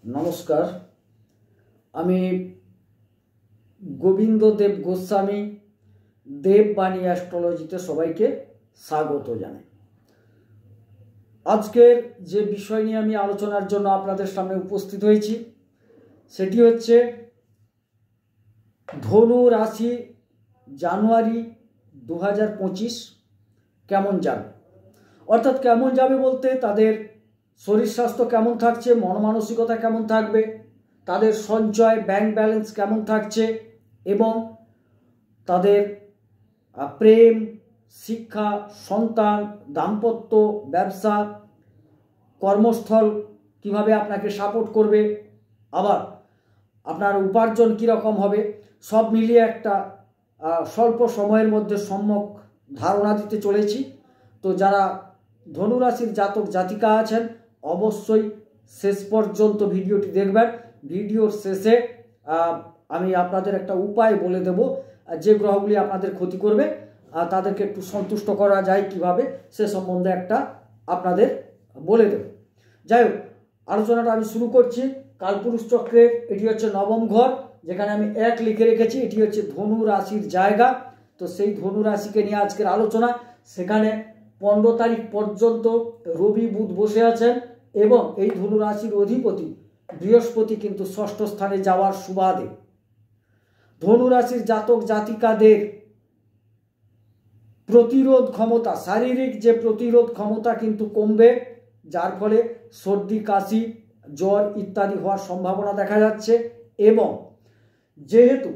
নমস্কার। আমি গোবিন্দ দেব গোস্বামী দেববাণী অ্যাস্ট্রোলজিতে সবাইকে স্বাগত জানাই। আজকের যে বিষয় নিয়ে আমি আলোচনার জন্য আপনাদের সামনে উপস্থিত হয়েছি সেটি হচ্ছে ধনু রাশি জানুয়ারি 2025 কেমন যাবে, অর্থাৎ কেমন যাবে বলতে তাদের শরীর স্বাস্থ্য কেমন থাকছে, মন মানসিকতা কেমন থাকবে, তাদের সঞ্চয় ব্যাংক ব্যালেন্স কেমন থাকছে এবং তাদের প্রেম, শিক্ষা, সন্তান, দাম্পত্য, ব্যবসা, কর্মস্থল কিভাবে আপনাকে সাপোর্ট করবে, আবার আপনার উপার্জন কীরকম হবে, সব মিলিয়ে একটা স্বল্প সময়ের মধ্যে সম্যক ধারণা দিতে চলেছি। তো যারা ধনুরাশির জাতক জাতিকা আছেন অবশ্যই শেষ পর্যন্ত ভিডিওটি দেখবেন। ভিডিওর শেষে আমি আপনাদের একটা উপায় বলে দেব, যে গ্রহগুলি আপনাদের ক্ষতি করবে তাদেরকে একটু সন্তুষ্ট করা যায় কিভাবে, সে সম্বন্ধে একটা আপনাদের বলে দেব। যাই হোক, আলোচনাটা আমি শুরু করছি। কালপুরুষ চক্রের এটি হচ্ছে নবম ঘর, যেখানে আমি 1 লিখে রেখেছি। এটি হচ্ছে ধনু রাশির জায়গা। তো সেই ধনু রাশিকে নিয়ে আজকের আলোচনা। সেখানে 15 তারিখ পর্যন্ত রবি বুধ বসে আছেন এবং এই ধনু রাশির অধিপতি বৃহস্পতি কিন্তু 6ষ্ঠ স্থানে যাওয়ার সুবাদে ধনু রাশির জাতক জাতিকাদের প্রতিরোধ ক্ষমতা, শারীরিক যে প্রতিরোধ ক্ষমতা কিন্তু কমবে, যার ফলে সর্দি, কাশি, জ্বর ইত্যাদি হওয়ার সম্ভাবনা দেখা যাচ্ছে। এবং যেহেতু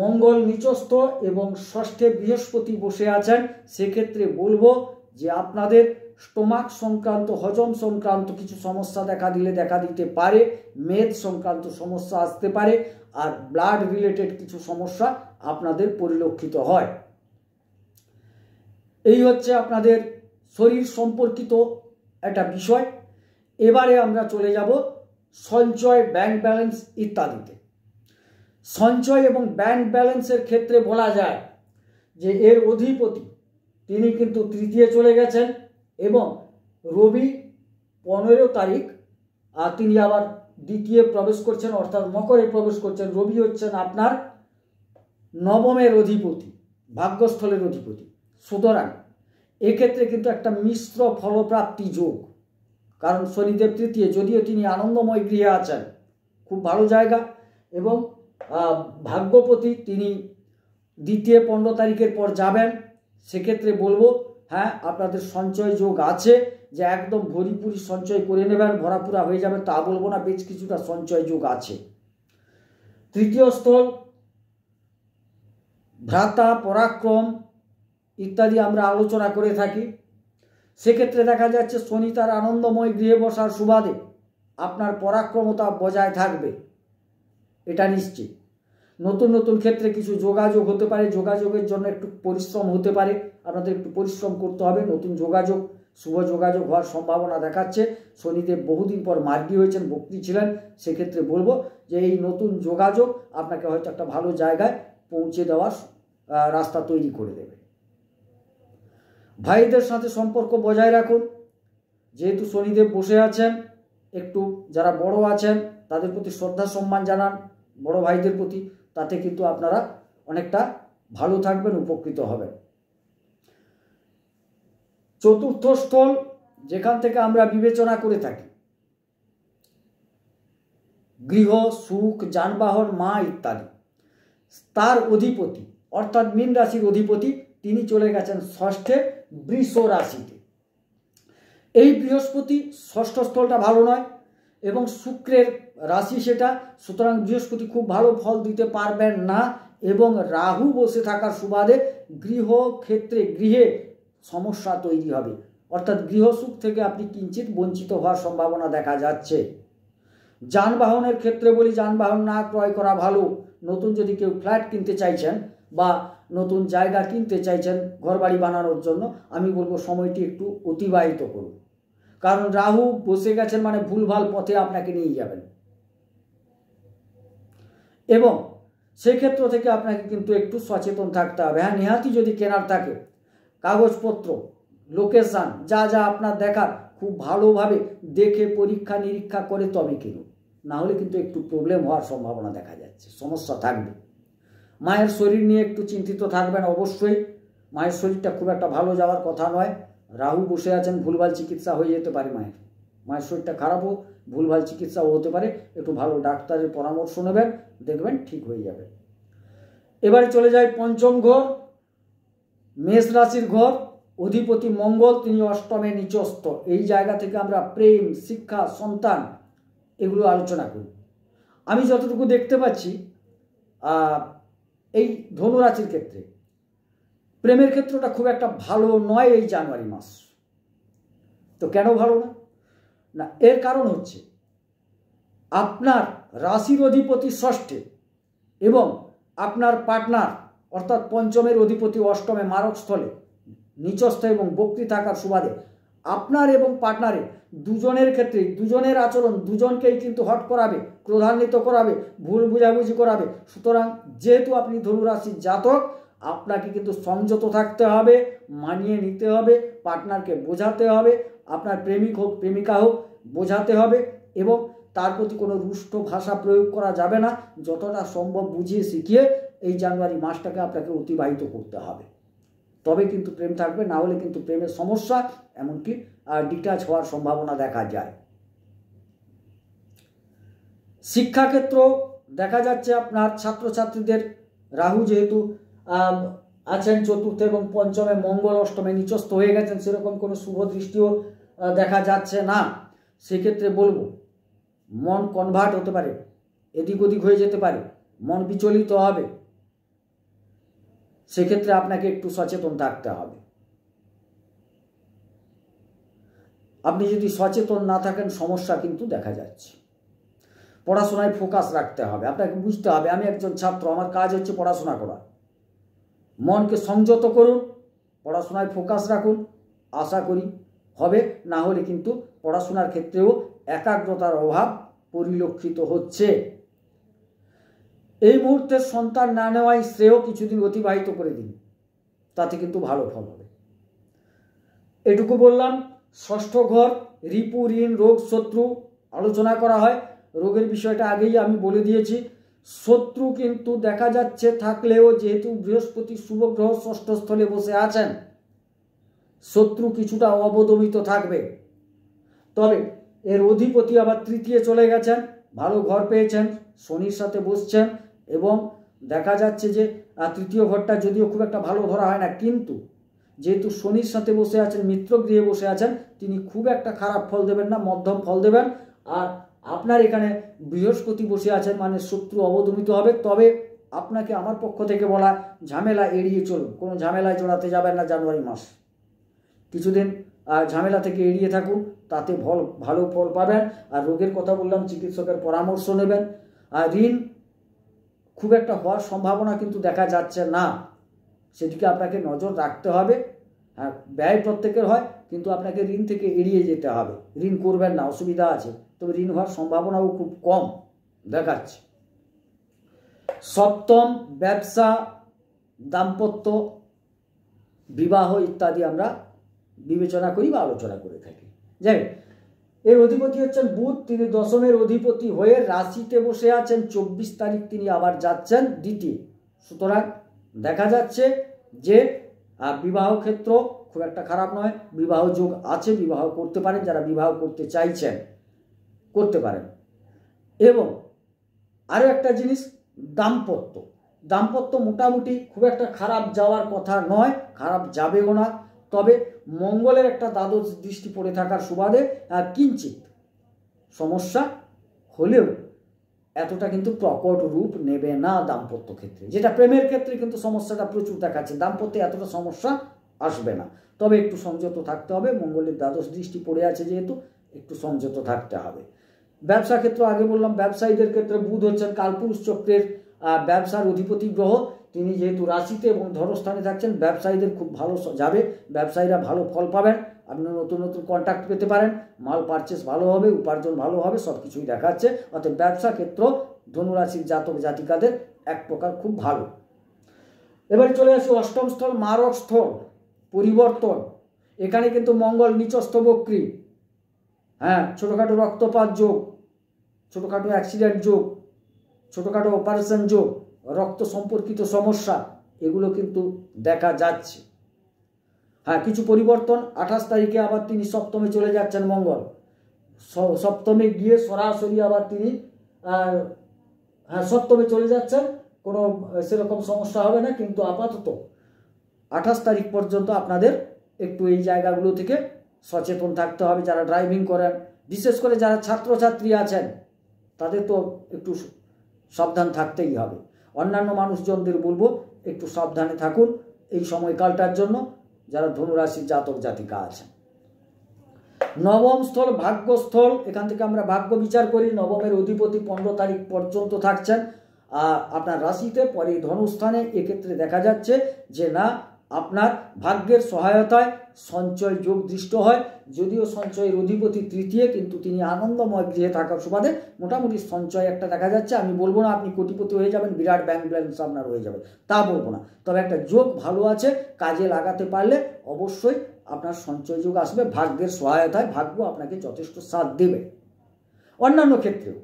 মঙ্গল নিচস্থ এবং 6ষ্ঠে বৃহস্পতি বসে আছেন, সেক্ষেত্রে বলবো যে আপনাদের স্টোমাক সংক্রান্ত, হজম সংক্রান্ত কিছু সমস্যা দেখা দিতে পারে, মেদ সংক্রান্ত সমস্যা আসতে পারে, আর ব্লাড রিলেটেড কিছু সমস্যা আপনাদের পরিলক্ষিত হয়। এই হচ্ছে আপনাদের শরীর সম্পর্কিত একটা বিষয়। এবারে আমরা চলে যাব সঞ্চয়, ব্যাংক ব্যালেন্স ইত্যাদিতে। সঞ্চয় এবং ব্যাংক ব্যালেন্সের ক্ষেত্রে বলা যায় যে এর অধিপতি তিনি কিন্তু তৃতীয় চলে গেছেন এবং রবি 15 তারিখ তিনি আবার দ্বিতীয় প্রবেশ করছেন, অর্থাৎ মকরে প্রবেশ করছেন। রবি হচ্ছেন আপনার নবমের অধিপতি, ভাগ্যস্থলের অধিপতি। সুতরাং এক্ষেত্রে কিন্তু একটা মিশ্র ফলপ্রাপ্তি যোগ, কারণ শনিদেব তৃতীয়, যদিও তিনি আনন্দময় গৃহে আছেন, খুব ভালো জায়গা, এবং ভাগ্যপতি তিনি দ্বিতীয় 15 তারিখের পর যাবেন। সেক্ষেত্রে বলবো হ্যাঁ, আপনাদের সঞ্চয় যোগ আছে, যে একদম ভরিপুরি সঞ্চয় করে নেবেন, ভরাপুরা হয়ে যাবে তা বলবো না, বেশ কিছুটা সঞ্চয় যোগ আছে। তৃতীয় স্থল ভ্রাতা, পরাক্রম ইত্যাদি আমরা আলোচনা করে থাকি। সেক্ষেত্রে দেখা যাচ্ছে শনি তার আনন্দময় গৃহে বসার সুবাদে আপনার পরাক্রমতা বজায় থাকবে, এটা নিশ্চিত। নতুন নতুন ক্ষেত্রে কিছু যোগাযোগ হতে পারে, যোগাযোগের জন্য একটু পরিশ্রম হতে পারে, আপনাদের একটু পরিশ্রম করতে হবে। নতুন যোগাযোগ, শুভ যোগাযোগ হওয়ার সম্ভাবনা দেখাচ্ছে। শনিদেব বহুদিন পর মার্গী হয়েছেন, বক্রী ছিলেন, সেক্ষেত্রে বলবো যে এই নতুন যোগাযোগ আপনাকে হয়তো একটা ভালো জায়গায় পৌঁছে দেওয়ার রাস্তা তৈরি করে দেবে। ভাইদের সাথে সম্পর্ক বজায় রাখুন, যেহেতু শনিদেব বসে আছেন। একটু যারা বড় আছেন তাদের প্রতি শ্রদ্ধা সম্মান জানান, বড় ভাইদের প্রতি, তাতে কিন্তু আপনারা অনেকটা ভালো থাকবেন, উপকৃত হবেন। চতুর্থ স্থল, যেখান থেকে আমরা বিবেচনা করে থাকি গৃহ, সুখ, যানবাহন, মা ইত্যাদি, তার অধিপতি অর্থাৎ মীন রাশির অধিপতি তিনি চলে গেছেন 6ষ্ঠে বৃষ রাশিতে। এই বৃহস্পতি 6ষ্ঠ স্থলটা ভালো নয় এবং শুক্রের রাশি সেটা, সুতরাং বৃহস্পতি খুব ভালো ফল দিতে পারবেন না। এবং রাহু বসে থাকার সুবাদে গৃহে সমস্যা তৈরি হবে, অর্থাৎ গৃহসুখ থেকে আপনি কিঞ্চিত বঞ্চিত হওয়ার সম্ভাবনা দেখা যাচ্ছে। যানবাহনের ক্ষেত্রে বলি, যানবাহন না ক্রয় করা ভালো। নতুন যদি কেউ ফ্ল্যাট কিনতে চাইছেন বা নতুন জায়গা কিনতে চাইছেন ঘরবাড়ি বানানোর জন্য, আমি বলবো সময়টি একটু অতিবাহিত করুন, কারণ রাহু বসে গেছেন মানে ভুলভাল পথে আপনাকে নিয়ে যাবেন। এবং সেক্ষেত্র থেকে আপনাকে কিন্তু একটু সচেতন থাকতে হবে। হ্যাঁ, নেহাতি যদি কেনার থাকে, কাগজপত্র, লোকেশান যা যা আপনার দেখার খুব ভালোভাবে দেখে পরীক্ষা নিরীক্ষা করে তবে কিনুন। না হলে কিন্তু একটু প্রবলেম হওয়ার সম্ভাবনা দেখা যাচ্ছে, সমস্যা থাকবে। মায়ের শরীর নিয়ে একটু চিন্তিত থাকবেন অবশ্যই। মায়ের শরীরটা খুব একটা ভালো যাওয়ার কথা নয়। রাহু বসে আছেন, ভুলভাল চিকিৎসা হয়ে যেতে পারে। মায়ের শরীরটা খারাপও, ভুলভাল চিকিৎসাও হতে পারে। একটু ভালো ডাক্তারের পরামর্শ নেবেন, দেখবেন ঠিক হয়ে যাবে। এবারে চলে যায় পঞ্চম ঘর, মেষ রাশির ঘর। অধিপতি মঙ্গল, তিনি অষ্টমে নিচস্থ। এই জায়গা থেকে আমরা প্রেম, শিক্ষা, সন্তান এগুলো আলোচনা করি। আমি যতটুকু দেখতে পাচ্ছি এই ধনুরাশির ক্ষেত্রে প্রেমের ক্ষেত্রটা খুব একটা ভালো নয় এই জানুয়ারি মাস। তো কেন ভালো না? এর কারণ হচ্ছে আপনার রাশির অধিপতি ষষ্ঠে এবং আপনার পার্টনার অর্থাৎ পঞ্চমের অধিপতি অষ্টমে মারক স্থলে নিচস্থ এবং বক্রী থাকার সুবাদে আপনার এবং পার্টনারের দুজনের ক্ষেত্রে দুজনের আচরণ দুজনকেই কিন্তু হট করাবে, ক্রোধান্বিত করাবে, ভুল বুঝাবুঝি করাবে। সুতরাং যেহেতু আপনি ধনুরাশির জাতক, আপনাকে কিন্তু সংযত থাকতে হবে, মানিয়ে নিতে হবে, পার্টনারকে বোঝাতে হবে, আপনার প্রেমিক হোক প্রেমিকা হোক বোঝাতে হবে এবং তার প্রতি কোনো রুষ্ট ভাষা প্রয়োগ করা যাবে না। যতটা সম্ভব বুঝিয়ে শিখিয়ে এই জানুয়ারি মাসটাকে আপনাকে অতিবাহিত করতে হবে, তবে কিন্তু প্রেম থাকবে। না হলে কিন্তু প্রেমের সমস্যা, এমনকি ডিটাচ হওয়ার সম্ভাবনা দেখা যায়। শিক্ষাক্ষেত্র দেখা যাচ্ছে আপনার ছাত্রছাত্রীদের রাহু যেহেতু আছেন চতুর্থ এবং পঞ্চমে, মঙ্গল অষ্টমে নিচস্থ হয়ে গেছেন, সেরকম কোনো শুভ দৃষ্টিও দেখা যাচ্ছে না। সেক্ষেত্রে বলবো মন কনভার্ট হতে পারে, এদিক ওদিক হয়ে যেতে পারে, মন বিচলিত হবে। সেক্ষেত্রে আপনাকে একটু সচেতন থাকতে হবে। আপনি যদি সচেতন না থাকেন সমস্যা কিন্তু দেখা যাচ্ছে। পড়াশোনায় ফোকাস রাখতে হবে, আপনাকে বুঝতে হবে আমি একজন ছাত্র, আমার কাজ হচ্ছে পড়াশোনা করা। মনকে সংযত করুন, পড়াশোনায় ফোকাস রাখুন, আশা করি হবে। না হলে কিন্তু পড়াশোনার ক্ষেত্রেও একাগ্রতার অভাব পরিলক্ষিত হচ্ছে। এই মুহূর্তে সন্তান না নেওয়াই শ্রেয়, কিছুদিন অতিবাহিত করে দিন, তাতে কিন্তু ভালো ফল হবে। এটুকু বললাম। ষষ্ঠ ঘর, রিপু, ঋণ, রোগ, শত্রু আলোচনা করা হয়। রোগের বিষয়টা আগেই আমি বলে দিয়েছি। শত্রু কিন্তু দেখা যাচ্ছে থাকলেও, যেহেতু বৃহস্পতি শুভ গ্রহ ষষ্ঠ স্থলে বসে আছেন, শত্রু কিছুটা অবদমিত থাকবে। তবে এর অধিপতি আবার তৃতীয় চলে গেছেন, ভালো ঘর পেয়েছেন, শনির সাথে বসছেন এবং দেখা যাচ্ছে যে তৃতীয় ঘরটা যদিও খুব একটা ভালো ধরা হয় না, কিন্তু যেহেতু শনির সাথে বসে আছেন, মিত্র গৃহে বসে আছেন, তিনি খুব একটা খারাপ ফল দেবেন না, মধ্যম ফল দেবেন। আর আপনার এখানে বৃহস্পতি বসে আছেন মানে শত্রু অবদমিত হবে। তবে আপনাকে আমার পক্ষ থেকে বলা, ঝামেলা এড়িয়ে চলুন, কোনো ঝামেলায় জড়াতে যাবেন না জানুয়ারি মাস। কিছুদিন ঝামেলা থেকে এড়িয়ে থাকুন, তাতে ভালো ফল পাবেন। আর রোগের কথা বললাম, চিকিৎসকের পরামর্শ নেবেন। আর ঋণ খুব একটা হওয়ার সম্ভাবনা কিন্তু দেখা যাচ্ছে না, সেদিকে আপনাকে নজর রাখতে হবে। হ্যাঁ, ব্যয় প্রত্যেকের হয়, কিন্তু আপনাকে ঋণ থেকে এড়িয়ে যেতে হবে। ঋণ করবেন না, অসুবিধা আছে, তবে ঋণ হওয়ার সম্ভাবনাও খুব কম দেখাচ্ছে। সপ্তম, ব্যবসা, দাম্পত্য, বিবাহ ইত্যাদি আমরা বিবেচনা করি বা আলোচনা করে থাকি। যাই হোক, এর অধিপতি হচ্ছেন বুধ, তিনি দশমের অধিপতি হয়ে রাশিতে বসে আছেন। 24 তারিখ তিনি আবার যাচ্ছেন দ্বিতীয়। সুতরাং দেখা যাচ্ছে যে বিবাহ ক্ষেত্র খুব একটা খারাপ নয়, বিবাহ যোগ আছে, বিবাহ করতে পারেন, যারা বিবাহ করতে চাইছেন করতে পারেন। এবং আরও একটা জিনিস, দাম্পত্য মোটামুটি খুব একটা খারাপ যাওয়ার কথা নয়, খারাপ যাবেও না। তবে মঙ্গলের একটা দ্বাদশ দৃষ্টি পড়ে থাকার সুবাদে কিঞ্চিত সমস্যা হলেও এতটা কিন্তু প্রকট রূপ নেবে না দাম্পত্য ক্ষেত্রে। যেটা প্রেমের ক্ষেত্রে কিন্তু সমস্যাটা প্রচুর দেখাচ্ছে, দাম্পত্যে এতটা সমস্যা আসবে না। তবে একটু সংযত থাকতে হবে, মঙ্গলের দ্বাদশ দৃষ্টি পড়ে আছে যেহেতু একটু সংযত থাকতে হবে। ব্যবসা ক্ষেত্র আগে বললাম, ব্যবসায়ীদের ক্ষেত্রে বুধ হচ্ছেন কালপুরুষ চক্রের ব্যবসার অধিপতি গ্রহ। তিনি যেহেতু রাশিতে এবং ধনস্থানে থাকছেন, ব্যবসায়ীদের খুব ভালো যাবে, ব্যবসায়ীরা ভালো ফল পাবেন, আপনি নতুন নতুন কন্ট্যাক্ট পেতে পারেন, মাল পারচেস ভালো হবে, উপার্জন ভালো হবে, সব কিছুই দেখাচ্ছে। অর্থাৎ ব্যবসা ক্ষেত্র ধনুরাশির জাতক জাতিকাদের এক প্রকার খুব ভালো। এবারে চলে আসি অষ্টম স্থল, মারক স্থল, পরিবর্তন। এখানে কিন্তু মঙ্গল নিচস্থ বক্রী, হ্যাঁ, ছোটোখাটো রক্তপাত যোগ, ছোটোখাটো অ্যাক্সিডেন্ট যোগ, ছোটোখাটো অপারেশন যোগ, রক্ত সম্পর্কিত সমস্যা, এগুলো কিন্তু দেখা যাচ্ছে। হ্যাঁ, কিছু পরিবর্তন। 28 তারিখে আবার তিনি সপ্তমে চলে যাচ্ছেন মঙ্গল, সপ্তমে গিয়ে সরাসরি আবার তিনি সপ্তমে চলে যাচ্ছেন। কোনো সেরকম সমস্যা হবে না, কিন্তু আপাতত 28 তারিখ পর্যন্ত আপনাদের একটু এই জায়গাগুলো থেকে সচেতন থাকতে হবে। যারা ড্রাইভিং করেন, বিশেষ করে যারা ছাত্রছাত্রী আছেন, তাদের তো একটু সাবধান থাকতেই হবে। অন্যান্য মানুষজনদের বলবো একটু সাবধানে থাকুন এই সময়কালটার জন্য, যারা ধনুরাশির জাতক জাতিকা আছেন। নবম স্থল ভাগ্যস্থল, এখান থেকে আমরা ভাগ্য বিচার করি। নবমের অধিপতি 15 তারিখ পর্যন্ত থাকছেন আপনার রাশিতে, পরে ধনুস্থানে। এক্ষেত্রে দেখা যাচ্ছে যে না, আপনার ভাগ্যের সহায়তায় সঞ্চয় যোগ দৃষ্ট হয়। যদিও সঞ্চয়ের অধিপতি তৃতীয়, কিন্তু তিনি আনন্দময় গৃহে থাকার সুবাদে মোটামুটি সঞ্চয় একটা দেখা যাচ্ছে। আমি বলবো না আপনি কোটিপতি হয়ে যাবেন, বিরাট ব্যাংক ব্যালেন্স আপনার হয়ে যাবে, তা বলবো না। তবে একটা যোগ ভালো আছে, কাজে লাগাতে পারলে অবশ্যই আপনার সঞ্চয় যোগ আসবে ভাগ্যের সহায়তায়। ভাগ্য আপনাকে যথেষ্ট সাথ দেবে। অন্যান্য ক্ষেত্রেও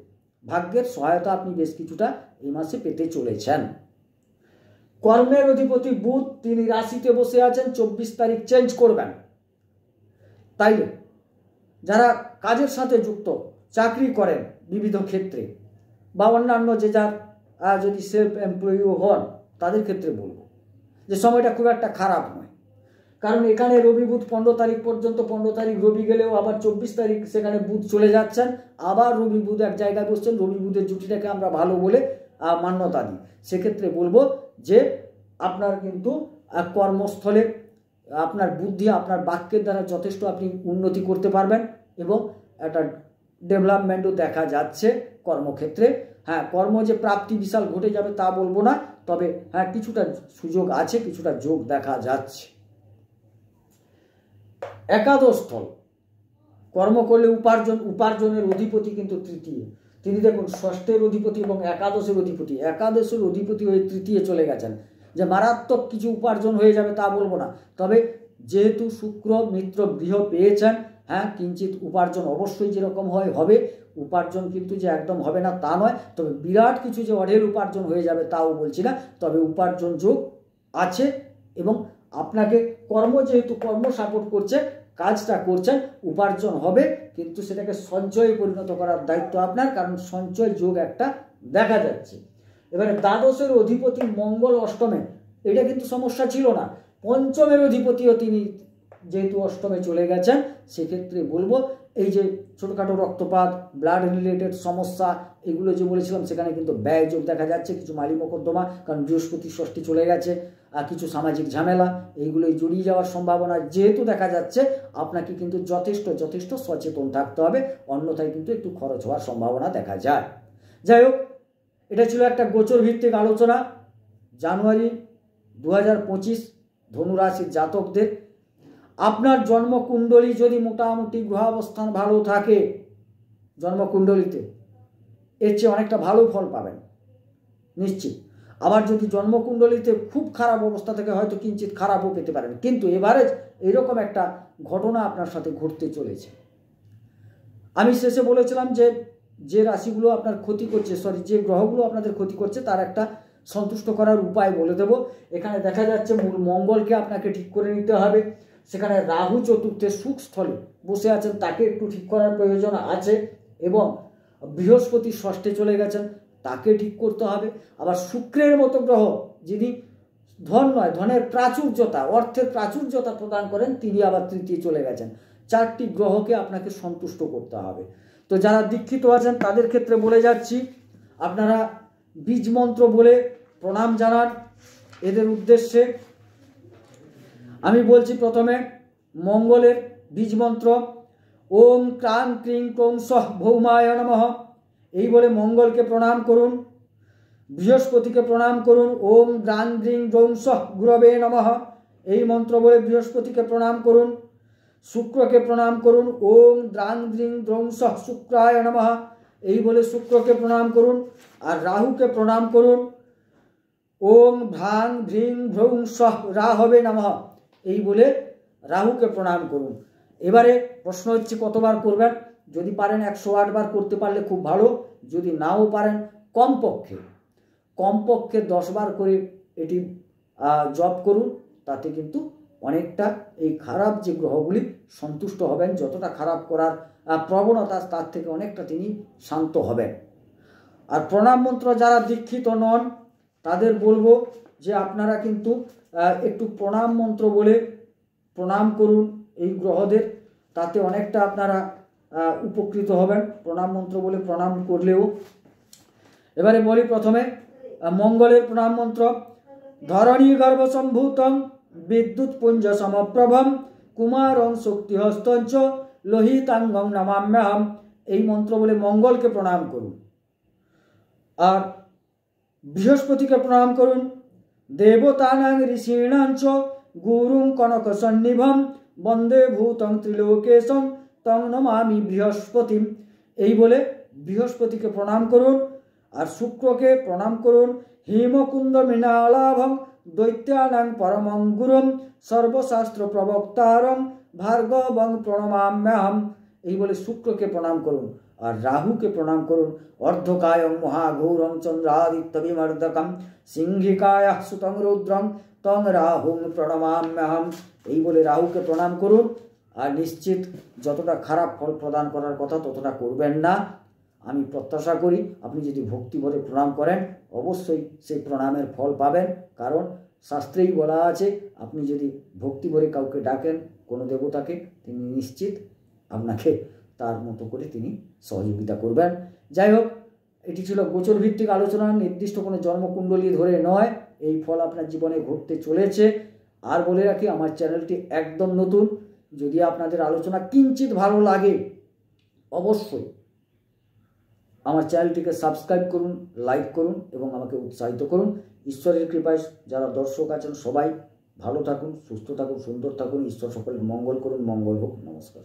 ভাগ্যের সহায়তা আপনি বেশ কিছুটা এই মাসে পেতে চলেছেন। কর্মের অধিপতি বুধ, তিনি রাশিতে বসে আছেন, 24 তারিখ চেঞ্জ করবেন। তাই যারা কাজের সাথে যুক্ত, চাকরি করেন বিবিধ ক্ষেত্রে, বা অন্যান্য যে যার যদি সেলফ এমপ্লয়িও হন, তাদের ক্ষেত্রে বলবো যে সময়টা খুব একটা খারাপ নয়। কারণ এখানে রবি বুধ 15 তারিখ পর্যন্ত, 15 তারিখ রবি গেলেও আবার 24 তারিখ সেখানে বুধ চলে যাচ্ছেন, আবার রবি বুধ এক জায়গায় বসছেন। রবি বুধের জুটিটাকে আমরা ভালো বলে মান্যতা দিই। সেক্ষেত্রে বলবো যে আপনার কিন্তু কর্মস্থলে আপনার বুদ্ধি, আপনার বাক্যের দ্বারা যথেষ্ট আপনি উন্নতি করতে পারবেন এবং একটা ডেভেলপমেন্টও দেখা যাচ্ছে কর্মক্ষেত্রে। হ্যাঁ, কর্ম যে প্রাপ্তি বিশাল ঘটে যাবে তা বলবো না, তবে হ্যাঁ কিছুটা সুযোগ আছে, কিছুটা যোগ দেখা যাচ্ছে। একাদশ স্থল, কর্ম করলে উপার্জনের অধিপতি কিন্তু তৃতীয়। তিনি দেখুন ষষ্ঠের অধিপতি এবং একাদশের অধিপতি। একাদশের অধিপতি হয়ে তৃতীয় চলে গেছেন। যে মারাত্মক কিছু উপার্জন হয়ে যাবে তা বলবো না, তবে যেহেতু শুক্র মিত্র গৃহ পেয়েছেন, হ্যাঁ কিঞ্চিত উপার্জন অবশ্যই যেরকম হয় হবে। উপার্জন কিন্তু যে একদম হবে না তা নয়, তবে বিরাট কিছু যে অঢেল উপার্জন হয়ে যাবে তাও বলছি না, তবে উপার্জন যোগ আছে। এবং আপনাকে কর্ম, যেহেতু কর্ম সাপোর্ট করছে, কাজটা করছেন, উপার্জন হবে, কিন্তু সেটাকে সঞ্চয়ে পরিণত করার দায়িত্ব আপনার, কারণ সঞ্চয় যোগ একটা দেখা যাচ্ছে। এবারে দ্বাদশের অধিপতি মঙ্গল অষ্টমে, এটা কিন্তু সমস্যা ছিল না। পঞ্চমের অধিপতিও তিনি যেহেতু অষ্টমে চলে গেছেন, সেক্ষেত্রে বলবো এই যে ছোটোখাটো রক্তপাত, ব্লাড রিলেটেড সমস্যা, এগুলো যে বলেছিলাম সেখানে কিন্তু ব্যয় যোগ দেখা যাচ্ছে। কিছু মালি মোকদ্দমা, কারণ বৃহস্পতি ষষ্ঠী চলে গেছে, আর কিছু সামাজিক ঝামেলা, এইগুলোই জড়িয়ে যাওয়ার সম্ভাবনা যেহেতু দেখা যাচ্ছে, আপনাকে কিন্তু যথেষ্ট সচেতন থাকতে হবে, অন্যথায় কিন্তু একটু খরচ হওয়ার সম্ভাবনা দেখা যায়। যাই হোক, এটা ছিল একটা গোচর ভিত্তিক আলোচনা। জানুয়ারি 2025 ধনুরাশির জাতকদের আপনার জন্মকুণ্ডলী যদি মোটামুটি গ্রহাবস্থান ভালো থাকে জন্মকুণ্ডলিতে, এর চেয়ে অনেকটা ভালো ফল পাবেন নিশ্চিত। আবার যদি জন্মকুণ্ডলিতে খুব খারাপ অবস্থা থেকে হয়তো কিঞ্চিত খারাপও পেতে পারেন, কিন্তু এভারেজ এরকম একটা ঘটনা আপনার সাথে ঘটতে চলেছে। আমি শেষে বলেছিলাম যে রাশিগুলো আপনার ক্ষতি করছে, যে গ্রহগুলো আপনাদের ক্ষতি করছে তার একটা সন্তুষ্ট করার উপায় বলে দেব। এখানে দেখা যাচ্ছে মূল মঙ্গলকে আপনাকে ঠিক করে নিতে হবে। সেখানে রাহু চতুর্থে সুখস্থলে বসে আছেন, তাকে একটু ঠিক করার প্রয়োজন আছে। এবং বৃহস্পতি ষষ্ঠে চলে গেছেন, তাকে ঠিক করতে হবে। আবার শুক্রের মতো গ্রহ, যিনি ধন নয়, ধনের প্রাচুর্যতা, অর্থের প্রাচুর্যতা প্রদান করেন, তিনি আবার তৃতীয় চলে গেছেন। 4টি গ্রহকে আপনাকে সন্তুষ্ট করতে হবে। তো যারা দীক্ষিত আছেন তাদের ক্ষেত্রে বলে যাচ্ছি, আপনারা বীজ মন্ত্র বলে প্রণাম জানান এদের উদ্দেশ্যে। আমি বলছি প্রথমে মঙ্গলের বীজ মন্ত্র, ওম ক্রাং ক্রিং ক্রৌং সহ ভৌমায় নমঃ, এই বলে মঙ্গলকে প্রণাম করুন। বৃহস্পতিকে প্রণাম করুন, ওম গ্রাং গ্রিং গ্রৌং সহ গুরবে নমঃ, এই মন্ত্র বলে বৃহস্পতিকে প্রণাম করুন। শুক্রকে প্রণাম করুন, ওম দ্রাং দ্রিং দ্রৌং সহ শুক্রায় নমঃ, এই বলে শুক্রকে প্রণাম করুন। আর রাহুকে প্রণাম করুন, ওম ভ্রাং ভ্রিং ভ্রৌং সহ রাহবে নমঃ, এই বলে রাহুকে প্রণাম করুন। এবারে প্রশ্ন হচ্ছে কতবার করবেন, যদি পারেন 108 বার করতে পারলে খুব ভালো, যদি নাও পারেন কমপক্ষে 10 বার করে এটি জপ করুন। তাতে কিন্তু অনেকটা এই খারাপ যে গ্রহগুলি সন্তুষ্ট হবেন, যতটা খারাপ করার প্রবণতা তার থেকে অনেকটা তিনি শান্ত হবেন। আর প্রণাম মন্ত্র যারা দীক্ষিত নন তাদের বলবো যে আপনারা কিন্তু একটু প্রণাম মন্ত্র বলে প্রণাম করুন এই গ্রহদের, তাতে অনেকটা আপনারা উপকৃত হবেন প্রণাম মন্ত্র বলে প্রণাম করলেও। এবারে বলি প্রথমে মঙ্গলের প্রণাম মন্ত্র। ধরণী গর্ভসম্ভূতং বিদ্যুৎ পুঞ্জ সমপ্রভম কুমারং শক্তিহস্তঞ্চ লোহিতাঙ্গং নমাম্যহম। এই মন্ত্র বলে মঙ্গলকে প্রণাম করুন। আর বৃহস্পতিকে প্রণাম করুন। দেবতানাং ঋষীণাঞ্চ গুরুং কনক সন্নিভম বন্দে ভূতং ত্রিলোকেশং তং নমামি বৃহস্পতিম। এই বলে বৃহস্পতিকে প্রণাম করুন। আর শুক্রকে প্রণাম করুন। হিমকুন্দ মৃণালাভং দৈত্যানাং পরমং গুরুম সর্বশাস্ত্র প্রবক্তারং ভার্গবং প্রণমাম্যহম। এই বলে শুক্রকে প্রণাম করুন। আর রাহুকে প্রণাম করুন। অর্ধকায়ং মহাঘোরং চন্দ্রাদিত্য বিমর্দকম সিংহিকায় সুতং রুদ্রং তং রাহুং প্রণমাম্যহম। এই বলে রাহুকে প্রণাম করুন। আর নিশ্চিত যতটা খারাপ ফল প্রদান করার কথা ততটা করবেন না। আমি প্রত্যাশা করি আপনি যদি ভক্তি ভরে প্রণাম করেন অবশ্যই সেই প্রণামের ফল পাবেন, কারণ শাস্ত্রেই বলা আছে আপনি যদি ভক্তি ভরে কাউকে ডাকেন কোনো দেবতাকে, তিনি নিশ্চিত আপনাকে তার মতো করে তিনি সহযোগিতা করবেন। যাই হোক, এটি ছিল গোচর ভিত্তিক আলোচনা, নির্দিষ্ট কোনো জন্মকুণ্ডলী ধরে নয়। এই ফল আপনার জীবনে ঘটতে চলেছে। আর বলে রাখি আমার চ্যানেলটি একদম নতুন। যদি আপনাদের আলোচনা কিঞ্চিত ভালো লাগে অবশ্যই আমার চ্যানেলটিকে সাবস্ক্রাইব করুন, লাইক করুন এবং আমাকে উৎসাহিত করুন। ঈশ্বরের কৃপায় যারা দর্শক আছেন সবাই ভালো থাকুন, সুস্থ থাকুন, সুন্দর থাকুন। ঈশ্বর সকলের মঙ্গল করুন। মঙ্গল হোক। নমস্কার।